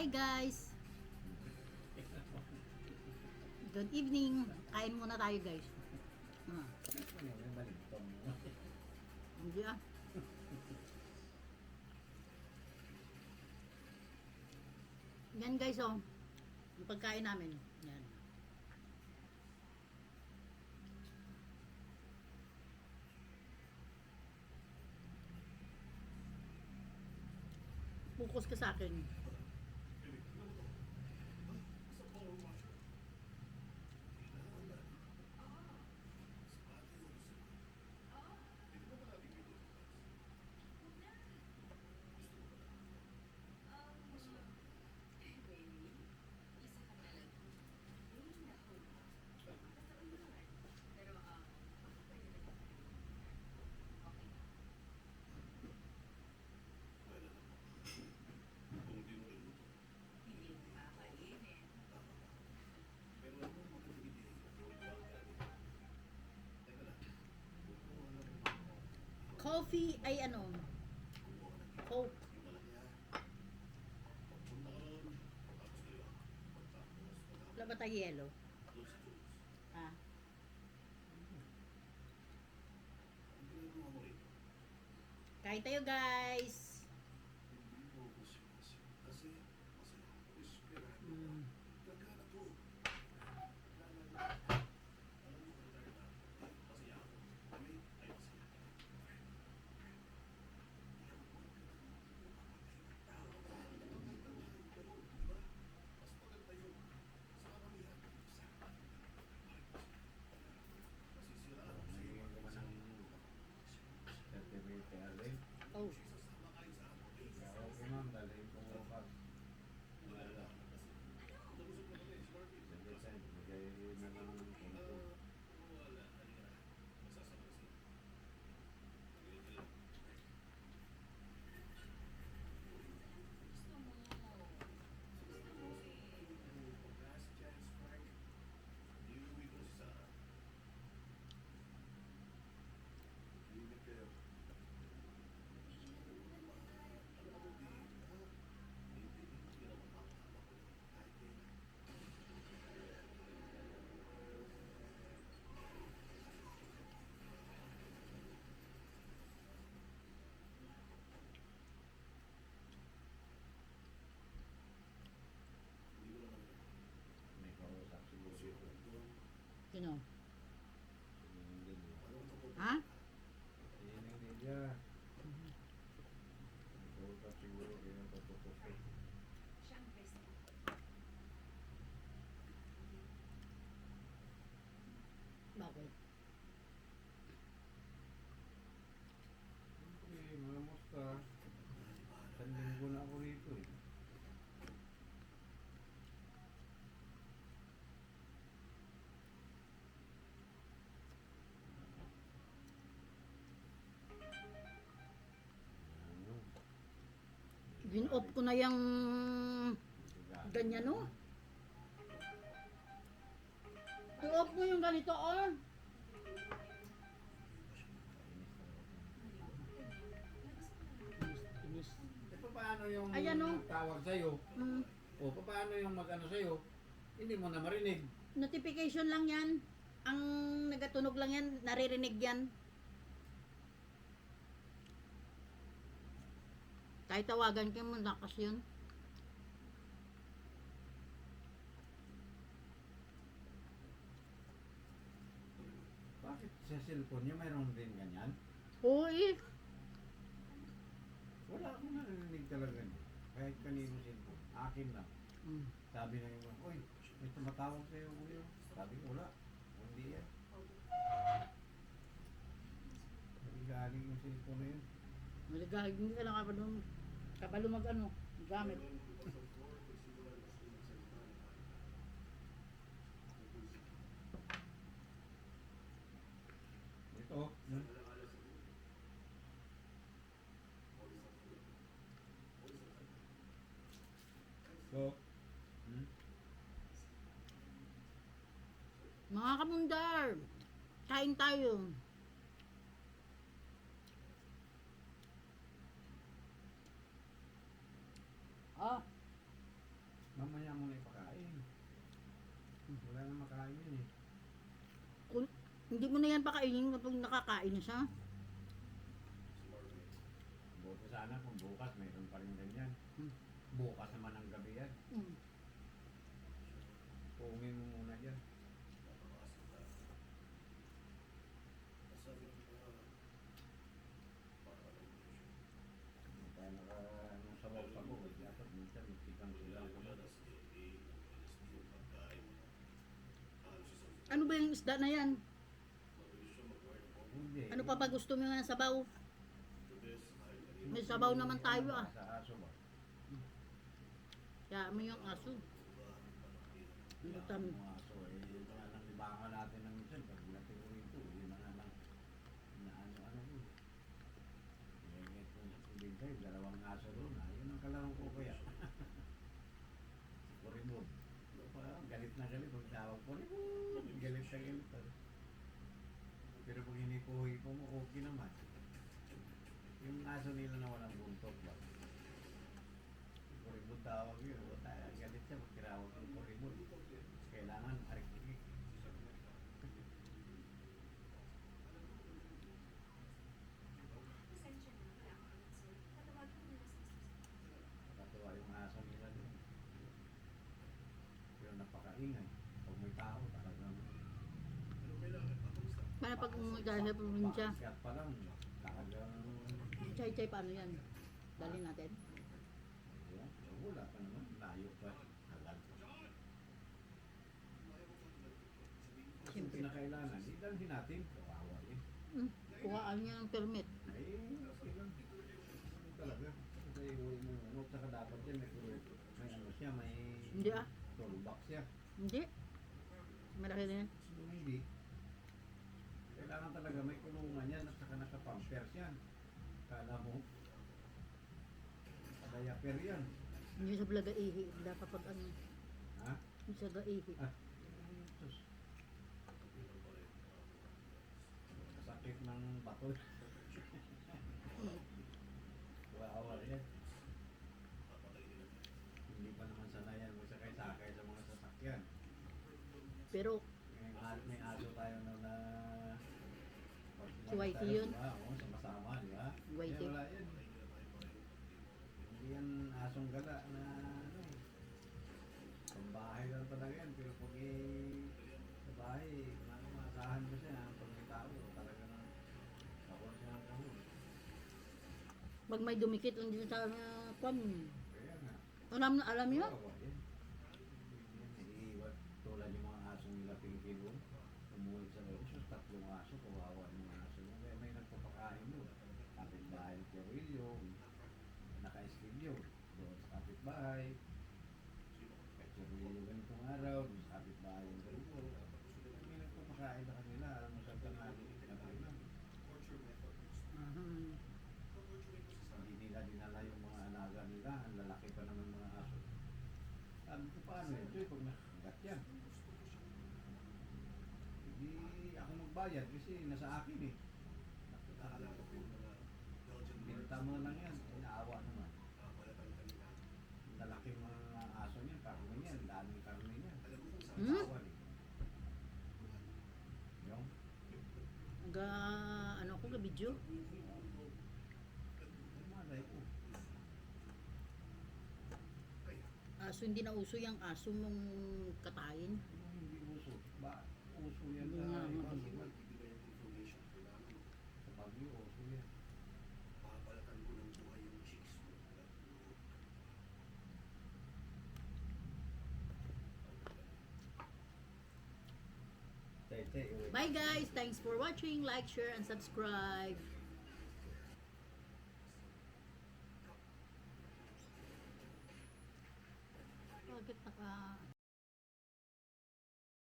Hi guys! Good evening! Kain muna tayo guys. Ah, hindi ah. Yan guys oh. Yung pagkain namin. Yan. Focus ka sa akin. Coffee ay ano? Coke. Wala ba tayo yellow? Ah. Kain tayo guys! Mm. Oh. Sino? Ha? Bakit? Mamusta. Isang linggo na ako rito eh. Ano? Gin-off ko na yung ganyan oh. I-off mo yung ganito oh. Inis. Paano yung Ayan, oh. tawag sa'yo? Mm. O paano yung mag-ano sa'yo? Hindi mo na marinig. Notification lang yan. Ang nagatunog lang yan, naririnig yan. Kahit tawagan ka mo, lakas yun. Bakit sa cellphone niya mayroon din ganyan? Uy! Wala akong narinig talaga niya. Kahit kanino cellphone. Akin lang. Mm. Sabi na yung uy, may tumatawag sa'yo ulo. Sabi ko, wala. Hindi yan. Galing yung cellphone na yun. Maligahig, hindi ka lang kabalo mag ano, gamit. Ito. So, Mga kamundar, kain tayo. Ah. Mamaya mo na ipakain. Wala na makain yun eh. Kung, hindi mo na yan pakainin kapag nakakain na siya. Buti sana kung bukas mayroon pa rin ganyan. Hmm. Bukas naman ang gabi yan. Mm. Puungin mo muna dyan. Kaya naka anong sabaw-sabaw. Dapat minsan magsikang sila. Ano ba yung isda na yan? Hindi. Ano pa ba gusto mo nga sabaw? May sabaw naman tayo ah. Sa aso ba? Kaya mo yung aso. Lutam. Mga aso eh. Ito nga nang libangan natin ng minsan. Pag natin ko ito. Yun na nga na ano-ano ko. Hindi kayo. Dalawang aso doon. Yun ang kalaro ko kaya. Porimod. Galit na galit. Pag tawag Porimod. Galit na galit. Pero pag hinipuhi ko mo, okay naman. Yung aso nila na walang buntot ba? Porimod tawag yun. Galit siya pag tinawag ng Porimod. Kailangan arik-ikik. Katuwa yung aso nila doon. Pero napakaingay. Pag may tao, talagang Para pag umuwi sa probinsya. paakyat pa lang. Talagang Chay-chay paano yan? Dali natin. wala pa naman. Layo pa. Tagal. Yung Siyempre. pinakailangan, idalhin natin. Kawawa eh. Kuhaan niya ng permit. Ay, okay lang. Ano talaga? Kasi uwi mo, ano, saka dapat yan, may ano siya, may Hindi ah. toolbox siya. Hindi. Malaki na yan. Kung hindi, kailangan talaga may kulungan yan at saka naka-pampers yan. Kala mo, diaper yan. Hindi sa blaga ihi. Dapat kapag ano. Ha? Hindi sa gaihi. Ah, sus. Sakit ng bato. Kawawa yan. Hindi pa naman sanayan mo sakay-sakay sa mga sasakyan. Pero May aso tayo na Si Whitey yun? Oo, sama-sama, di ba? Whitey. Eh, wala yun. Hindi yan asong gala na ano eh. Pambahay lang talaga yan. Pero pag sa bahay, maasahan mo siya. Pag may tao, talaga na ako siya ang kahon. pag may dumikit hindi sa kwan. Kaya nga. Alam niyo? Kawawa yan. Naiiwan. Tulad yung mga asong nila Pilipino. Umuwi sa loob. So, 3 aso. Kawawa yung mga aso. Kaya may nagpapakain mo. Kapitbahay ng Perillo. Naka-estilyo. Doon sa kapitbahay. Perillo ganitong araw. Doon sa kapitbahay ng Perillo. May nagpapakain na kanila. Alam mo sa tangali. Pinapailan. Hindi nila dinala yung mga alaga nila. Ang lalaki pa naman mga aso. Sabi ko paano yun? Ito pag nakagat yan. Hindi ako magbayad kasi nasa akin eh. Binta mo na lang yan. Ay, naawa naman. Ang lalaki mga aso niya. Karne niya. Ang daming karne niya. Naawa eh. Yung? Ano ko ga video? Malay ko. Aso hindi na uso yung aso mong katayin. Hindi uso. Ba? Uso yan Hindi sa nga, ibang hindi. iba. Sa Baguio, uso yan. Bye guys! Thanks for watching. Like, share, and subscribe.